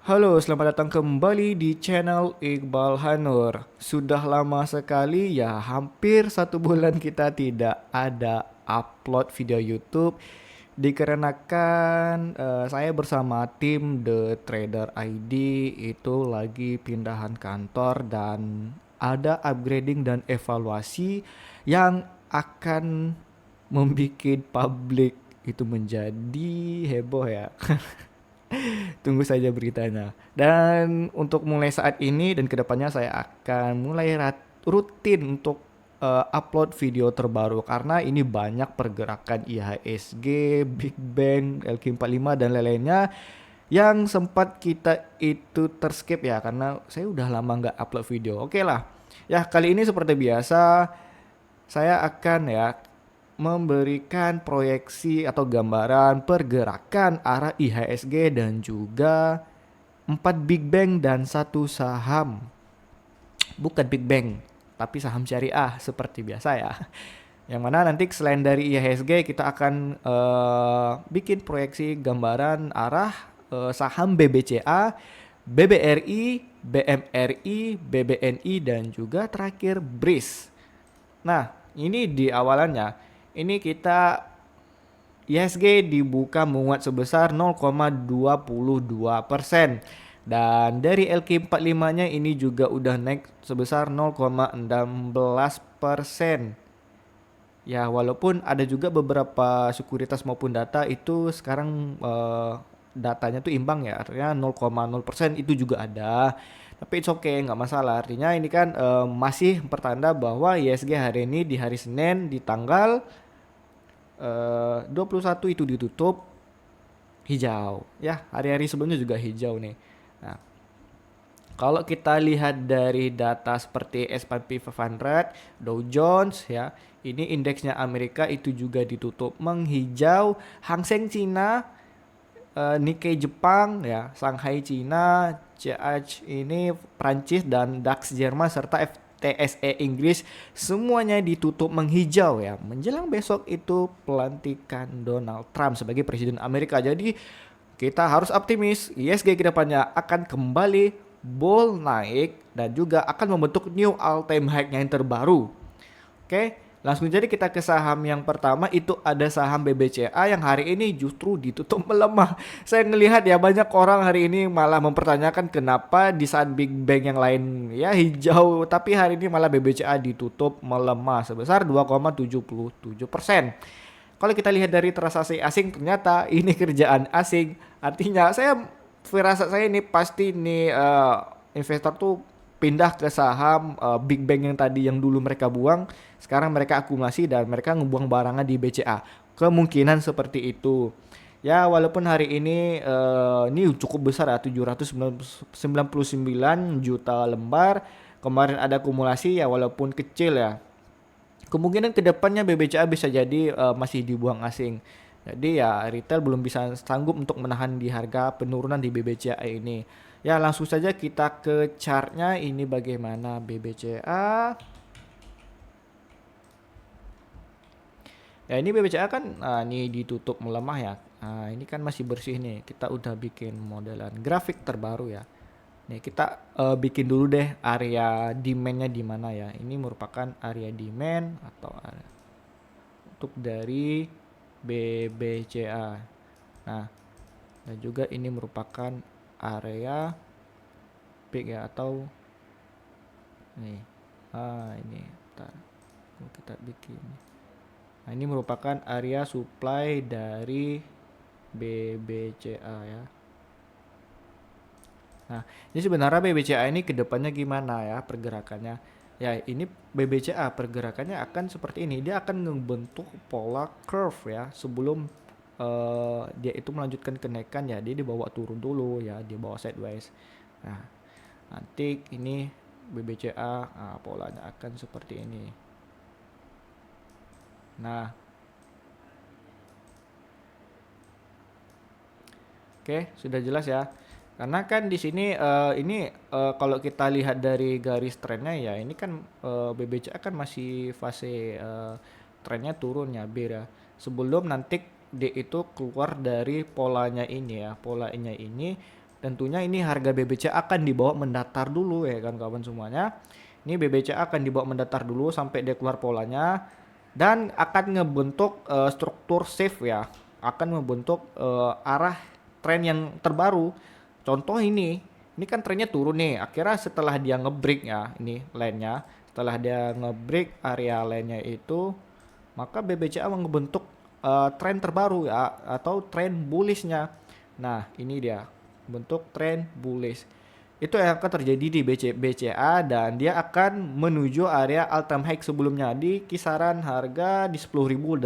Halo, selamat datang kembali di channel Iqbal Hanur. Sudah lama sekali ya, hampir 1 bulan kita tidak ada upload video YouTube dikarenakan saya bersama tim The Trader ID itu lagi pindahan kantor dan ada upgrading dan evaluasi yang akan membuat publik itu menjadi heboh ya. Tunggu saja beritanya. Dan untuk mulai saat ini dan kedepannya saya akan mulai rutin untuk upload video terbaru karena ini banyak pergerakan IHSG, Big Bang, LQ45 dan lain-lainnya yang sempat kita itu terskip ya karena saya udah lama nggak upload video. Oke lah. Ya kali ini seperti biasa saya akan ya memberikan proyeksi atau gambaran pergerakan arah IHSG dan juga 4 Big Bang dan satu saham. Bukan Big Bang, tapi saham syariah seperti biasa ya. Yang mana nanti selain dari IHSG kita akan bikin proyeksi gambaran arah saham BBCA, BBRI, BMRI, BBNI dan juga terakhir BRIS. Nah, ini di awalannya. Ini kita ISG dibuka menguat sebesar 0,22%. Dan dari LQ45-nya ini juga udah naik sebesar 0,16%. Ya, walaupun ada juga beberapa sekuritas maupun data itu sekarang datanya tuh imbang ya, artinya 0,0% itu juga ada. Tapi it's okay, nggak masalah. Artinya ini kan masih pertanda bahwa ISG hari ini di hari Senin di tanggal 21 itu ditutup hijau. Ya, hari-hari sebelumnya juga hijau nih. Nah, kalau kita lihat dari data seperti S&P 500, Dow Jones ya, ini indeksnya Amerika itu juga ditutup menghijau. Hang Seng Cina, Nikkei Jepang ya, Shanghai Cina, CH ini Prancis dan DAX Jerman serta FTSE Inggris semuanya ditutup menghijau ya. Menjelang besok itu pelantikan Donald Trump sebagai presiden Amerika. Jadi kita harus optimis ISG kedepannya akan kembali bull naik dan juga akan membentuk new all time high yang terbaru. Oke, langsung jadi kita ke saham yang pertama itu ada saham BBCA yang hari ini justru ditutup melemah. Saya ngelihat ya banyak orang hari ini malah mempertanyakan kenapa di saat Big Bang yang lain ya hijau tapi hari ini malah BBCA ditutup melemah sebesar 2,77%. Kalau kita lihat dari transaksi asing ternyata ini kerjaan asing. Artinya firasat saya ini pasti nih investor tuh pindah ke saham Big Bang yang tadi yang dulu mereka buang, sekarang mereka akumulasi dan mereka ngebuang barangnya di BCA. Kemungkinan seperti itu. Ya walaupun hari ini cukup besar ya 799 juta lembar. Kemarin ada akumulasi ya walaupun kecil ya. Kemungkinan kedepannya BBCA bisa jadi masih dibuang asing. Jadi ya retail belum bisa sanggup untuk menahan di harga penurunan di BBCA ini. Ya langsung saja kita ke chartnya ini bagaimana BBCA. Ya ini BBCA kan ini ditutup melemah ya. Ini kan masih bersih nih. Kita udah bikin modelan grafik terbaru ya. Nih kita bikin dulu deh area demandnya di mana ya. Ini merupakan area demand atau untuk dari BBCA. Nah, dan juga ini merupakan area peak ya atau nih. Ini bentar. Kita bikin. Nah, ini merupakan area supply dari BBCA ya. Nah, ini sebenarnya BBCA ini kedepannya gimana ya pergerakannya? Ya, ini BBCA pergerakannya akan seperti ini. Dia akan membentuk pola curve ya sebelum dia itu melanjutkan kenaikan ya. Dia dibawa turun dulu ya, dia bawa sideways. Nah, nanti ini BBCA polanya akan seperti ini. Nah, oke, sudah jelas ya. Karena kan di sini kalau kita lihat dari garis trennya ya, ini kan BBCA kan masih fase trennya turun ya, Bir ya. Sebelum nanti dia itu keluar dari polanya ini ya, polanya ini tentunya ini harga BBCA akan dibawa mendatar dulu ya kan kawan semuanya. Ini BBCA akan dibawa mendatar dulu sampai dia keluar polanya dan akan ngebentuk struktur shift ya, akan membentuk arah tren yang terbaru. Contoh ini kan trennya turun nih. Akhirnya setelah dia ngebreak ya, ini line-nya, setelah dia ngebreak area line-nya itu, maka BBCA ngebentuk tren terbaru ya atau tren bullish-nya. Nah, ini dia bentuk tren bullish. Itu yang akan terjadi di BCA dan dia akan menuju area all time high sebelumnya di kisaran harga di 10.850.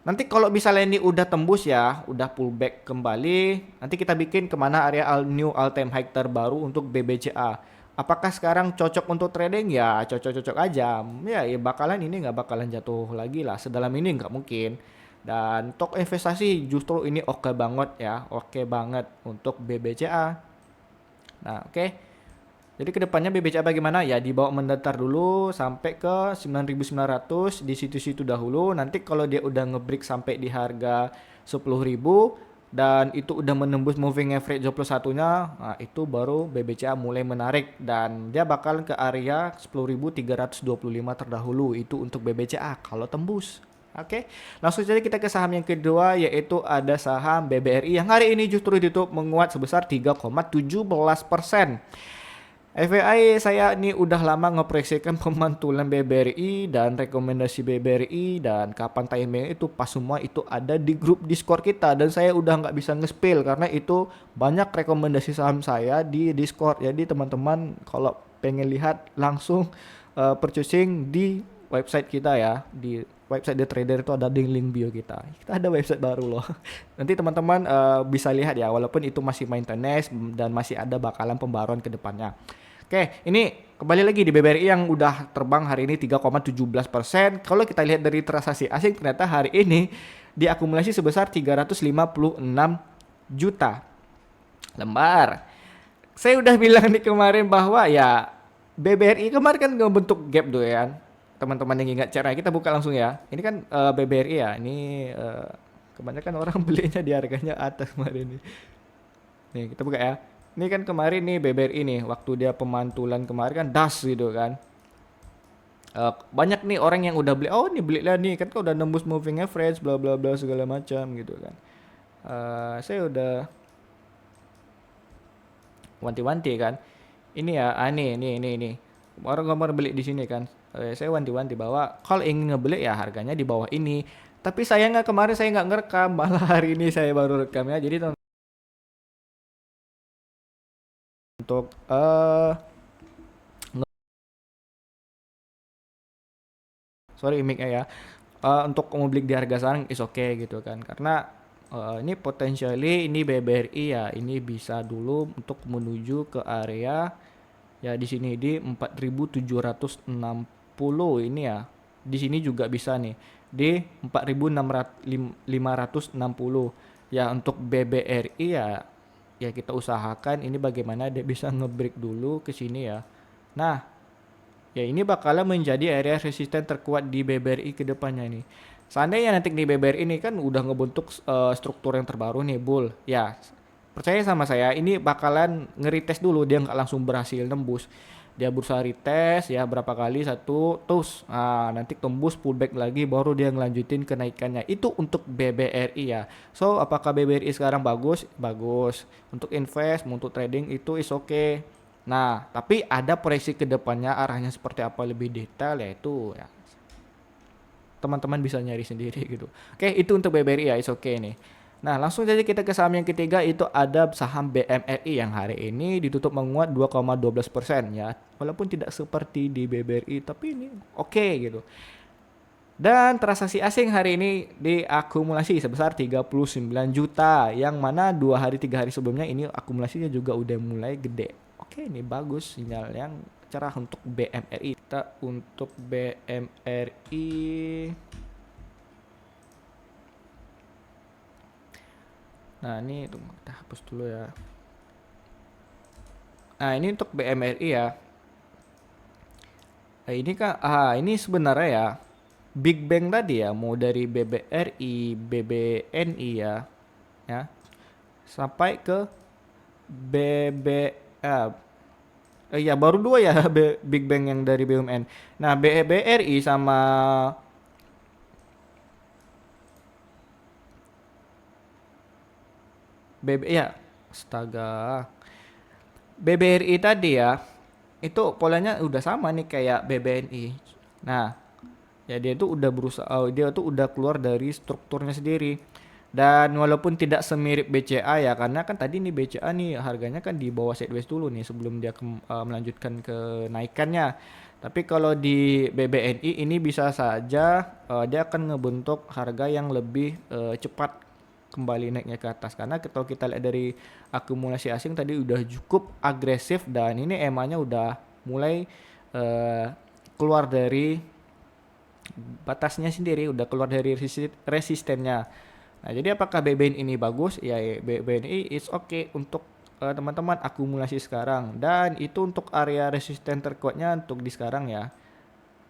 Nanti kalau misalnya ini udah tembus ya, udah pullback kembali, nanti kita bikin kemana area new all time high terbaru untuk BBCA. Apakah sekarang cocok untuk trading? Ya cocok-cocok aja. Ya bakalan ini nggak bakalan jatuh lagi lah. Sedalam ini nggak mungkin. Dan untuk investasi justru ini oke banget ya, oke banget untuk BBCA. Nah, oke. Jadi kedepannya BBCA bagaimana? Ya dibawa mendatar dulu sampai ke 9.900 di situ-situ dahulu. Nanti kalau dia udah ngebreak sampai di harga 10.000 dan itu udah menembus moving average 21-nya, nah itu baru BBCA mulai menarik dan dia bakal ke area 10.325 terdahulu. Itu untuk BBCA kalau tembus. Oke, langsung saja kita ke saham yang kedua yaitu ada saham BBRI yang hari ini justru ditutup menguat sebesar 3,17%. FYI saya ini udah lama ngeproyeksikan pemantulan BBRI dan rekomendasi BBRI dan kapan timing itu pas semua itu ada di grup Discord kita dan saya udah nggak bisa nge-spill karena itu banyak rekomendasi saham saya di Discord. Jadi teman-teman kalau pengen lihat langsung purchasing di website kita ya, di website The Trader itu ada di link bio kita. Kita ada website baru loh. Nanti teman-teman bisa lihat ya walaupun itu masih maintenance dan masih ada bakalan pembaruan ke depannya. Oke, ini kembali lagi di BBRI yang udah terbang hari ini 3,17%. Kalau kita lihat dari transaksi asing ternyata hari ini diakumulasi sebesar 356 juta lembar. Saya udah bilang nih kemarin bahwa ya BBRI kemarin kan ngebentuk gap tuh ya. Teman-teman yang ingat cara kita buka langsung ya. Ini kan BBRI ya. Ini kebanyakan orang belinya di harganya atas kemarin nih. Nih kita buka ya. Ini kan kemarin nih BBRI nih waktu dia pemantulan kemarin kan das gitu kan. Banyak nih orang yang udah beli. Oh nih beli lah nih kan udah nembus moving average bla bla bla segala macam gitu kan. Saya udah wanti-wanti kan. Ini ya, nih. Orang beli di sini kan. Saya wanti-wanti bahwa kalau ingin ngebeli ya harganya di bawah ini. Tapi sayangnya kemarin saya nggak ngerekam, malah hari ini saya baru rekam ya. Jadi untuk sorry mic-nya ya. Untuk mau beli di harga sekarang is okay gitu kan. Karena ini potentially ini BBRI ya, ini bisa dulu untuk menuju ke area ya di sini di 4.760 ini ya. Di sini juga bisa nih di 4.560. Ya untuk BBRI ya kita usahakan ini bagaimana dia bisa ngebreak dulu ke sini ya. Nah, ya ini bakalan menjadi area resisten terkuat di BBRI ke depannya nih. Seandainya nanti di BBRI ini kan udah ngebentuk struktur yang terbaru nih bull. Ya, percaya sama saya ini bakalan ngeritest dulu dia nggak langsung berhasil nembus. Dia berusaha retest ya berapa kali satu terus nanti tembus pullback lagi baru dia ngelanjutin kenaikannya. Itu untuk BBRI ya. So, apakah BBRI sekarang bagus? Bagus. Untuk invest, untuk trading itu is okay. Nah, tapi ada proyeksi ke depannya arahnya seperti apa lebih detail yaitu ya teman-teman bisa nyari sendiri gitu. Oke, itu untuk BBRI ya, is okay nih. Nah, langsung saja kita ke saham yang ketiga itu ada saham BMRI yang hari ini ditutup menguat 2,12% ya. Walaupun tidak seperti di BBRI tapi ini oke gitu. Dan transaksi asing hari ini diakumulasi sebesar 39 juta yang mana 2 hari 3 hari sebelumnya ini akumulasinya juga udah mulai gede. Oke, ini bagus sinyal yang cerah untuk BMRI. Kita untuk BMRI nah ini tunggu kita hapus dulu ya. Nah ini untuk BMRI ya. Nah, ini kan ini sebenarnya ya Big Bang tadi ya mau dari BBRI, BBNI ya. sampai ke BB ya baru dua ya Big Bang yang dari BUMN. Nah, BRI sama ya astaga. BBRI tadi ya, itu polanya udah sama nih kayak BBNI. Nah, ya dia tuh udah berusaha, dia tuh udah keluar dari strukturnya sendiri. Dan walaupun tidak semirip BCA ya, karena kan tadi nih BCA nih harganya kan di bawah sideways dulu nih sebelum dia melanjutkan ke naikannya. Tapi kalau di BBNI ini bisa saja dia akan ngebentuk harga yang lebih cepat kembali naiknya ke atas, karena kalau kita lihat dari akumulasi asing tadi udah cukup agresif dan ini EMA-nya udah mulai eh, keluar dari batasnya sendiri, udah keluar dari resistennya. Nah, jadi apakah BBN ini bagus? Ya, BBNI is okay untuk teman-teman akumulasi sekarang, dan itu untuk area resisten terkuatnya untuk di sekarang ya.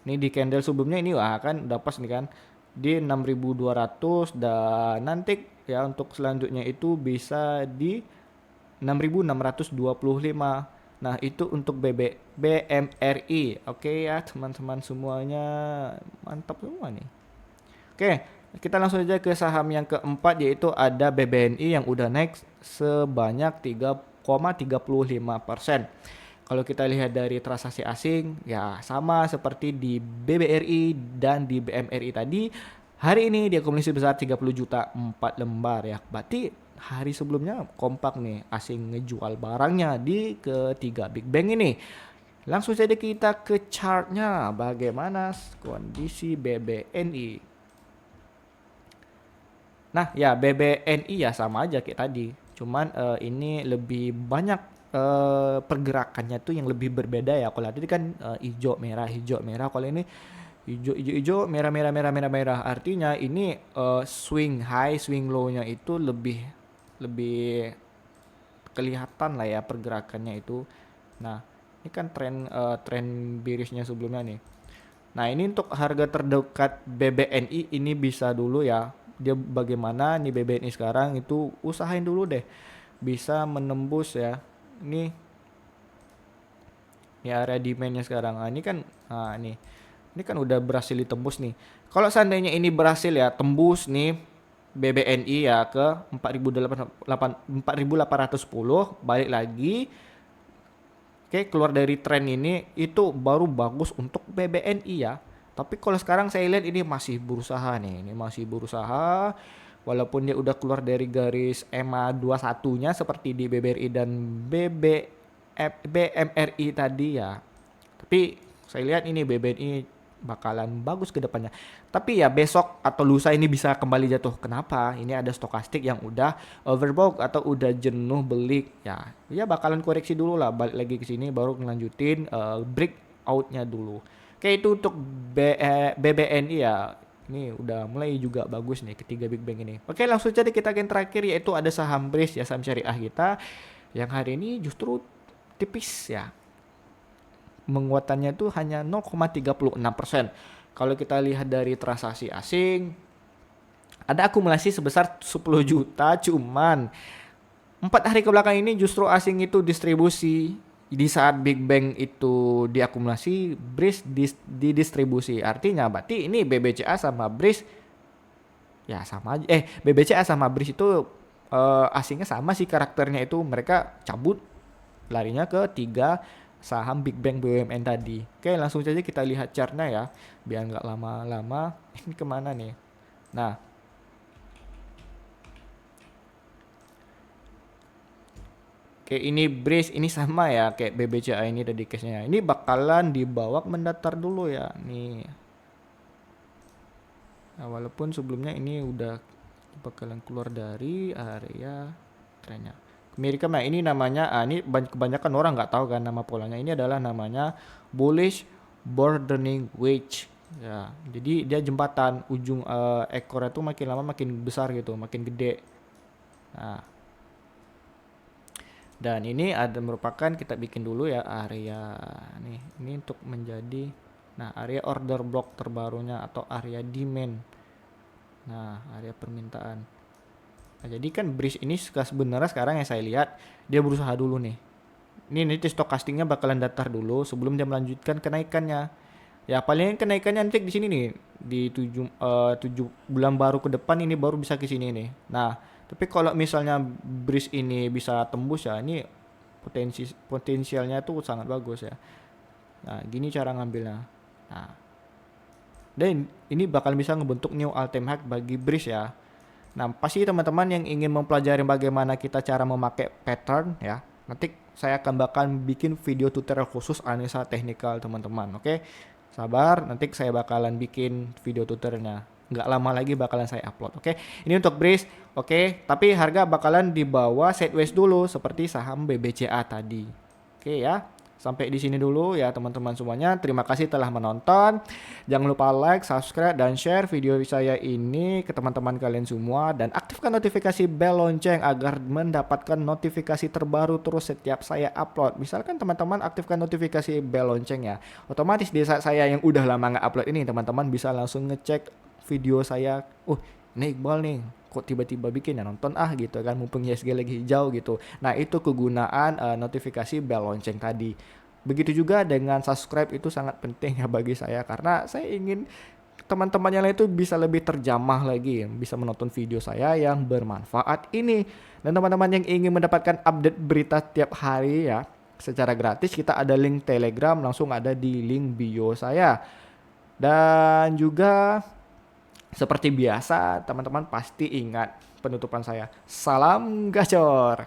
Ini di candle sebelumnya ini wah kan udah pas nih kan di 6.200, dan nanti ya untuk selanjutnya itu bisa di 6.625. Nah, itu untuk BMRI. Oke ya, teman-teman semuanya mantap semua nih. Oke, kita langsung aja ke saham yang keempat, yaitu ada BBNI yang udah naik sebanyak 3,35%. Kalau kita lihat dari transaksi asing, ya sama seperti di BBRI dan di BMRI tadi. Hari ini dia akumulasi besar 30 juta 4 lembar ya. Berarti hari sebelumnya kompak nih asing ngejual barangnya di ketiga Big Bang ini. Langsung saja kita ke chartnya, bagaimana kondisi BBNI. Nah, ya BBNI ya sama aja kayak tadi. Cuman ini lebih banyak pergerakannya tuh yang lebih berbeda ya. Kalau tadi kan hijau merah hijau merah. Kalau ini hijau hijau hijau merah merah merah merah merah. Artinya ini swing high swing low-nya itu lebih lebih kelihatan lah ya pergerakannya itu. Nah, ini kan tren bearishnya sebelumnya nih. Nah, ini untuk harga terdekat BBNI ini bisa dulu ya. Dia bagaimana nih BBNI sekarang itu usahain dulu deh bisa menembus ya. Ini area demandnya sekarang. Nah, ini kan ini kan udah berhasil ditembus nih. Kalau seandainya ini berhasil ya tembus nih BBNI ya ke 4.810, balik lagi. Oke, keluar dari tren ini itu baru bagus untuk BBNI ya. Tapi kalau sekarang saya lihat ini masih berusaha nih. Ini masih berusaha walaupun dia udah keluar dari garis EMA 21-nya seperti di BBRI dan BMRI tadi ya. Tapi saya lihat ini BBNI bakalan bagus ke depannya. Tapi ya besok atau lusa ini bisa kembali jatuh. Kenapa? Ini ada stokastik yang udah overbought atau udah jenuh beli. Ya bakalan koreksi dulu lah. Balik lagi ke sini baru ngelanjutin breakoutnya dulu. Oke, itu untuk BBNI ya. Ini udah mulai juga bagus nih ketiga Big Bang ini. Oke, langsung saja kita ke yang terakhir, yaitu ada saham BRIS ya, saham syariah kita yang hari ini justru tipis ya, menguatannya itu hanya 0,36%. Kalau kita lihat dari transaksi asing, ada akumulasi sebesar 10 juta, cuman 4 hari ke belakang ini justru asing itu distribusi. Di saat Big Bang itu diakumulasi, BRIS didistribusi. Artinya berarti ini BBCA sama BRIS ya sama aja. BBCA sama BRIS itu asingnya sama sih karakternya, itu mereka cabut larinya ke tiga saham Big Bang BUMN tadi. Oke, langsung saja kita lihat chartnya ya, biar nggak lama-lama. Ini kemana nih? Nah, oke, ini brace ini sama ya kayak BBCA ini tadi case-nya. Ini bakalan dibawa mendatar dulu ya nih. Nah, walaupun sebelumnya ini udah bakalan keluar dari area trennya. Amerika, nah ini namanya, ini kebanyakan orang nggak tahu kan nama polanya. Ini adalah namanya bullish broadening wedge. Ya, jadi dia jembatan ujung ekornya tuh makin lama makin besar gitu, makin gede. Nah, dan ini ada merupakan, kita bikin dulu ya area nih. Ini untuk menjadi area order block terbarunya atau area demand. Nah, area permintaan. Nah, jadi kan bridge ini sebenarnya sekarang yang saya lihat dia berusaha dulu nih. Ini nanti stokastiknya bakalan datar dulu sebelum dia melanjutkan kenaikannya. Ya paling kenaikannya nanti di sini nih di 7 bulan baru ke depan ini baru bisa ke sini nih. Nah, tapi kalau misalnya bridge ini bisa tembus ya ini potensialnya tuh sangat bagus ya. Nah, gini cara ngambilnya. Nah, dan ini bakal bisa ngebentuk new all time high bagi bridge ya. Nah, pasti teman-teman yang ingin mempelajari bagaimana kita cara memakai pattern ya. Nanti saya akan bakal bikin video tutorial khusus analisa teknikal teman-teman. Oke. Sabar, nanti saya bakalan bikin video tutorialnya. Nggak lama lagi bakalan saya upload. Oke. Ini untuk bridge. Oke, tapi harga bakalan di bawah sideways dulu seperti saham BBCA tadi. Oke ya. Sampai di sini dulu ya teman-teman semuanya. Terima kasih telah menonton. Jangan lupa like, subscribe, dan share video saya ini ke teman-teman kalian semua. Dan aktifkan notifikasi bell lonceng agar mendapatkan notifikasi terbaru terus setiap saya upload. Misalkan teman-teman aktifkan notifikasi bell lonceng ya. Otomatis di saat saya yang udah lama nggak upload ini, teman-teman bisa langsung ngecek video saya. Ini Iqbal nih. Kok tiba-tiba bikin ya, nonton gitu kan, mumpung ISG lagi hijau gitu. Nah itu kegunaan notifikasi bell lonceng tadi. Begitu juga dengan subscribe, itu sangat penting ya bagi saya karena saya ingin teman-teman yang lain itu bisa lebih terjamah lagi, bisa menonton video saya yang bermanfaat ini. Dan teman-teman yang ingin mendapatkan update berita tiap hari ya secara gratis, kita ada link Telegram, langsung ada di link bio saya. Dan juga seperti biasa, teman-teman pasti ingat penutupan saya. Salam gacor.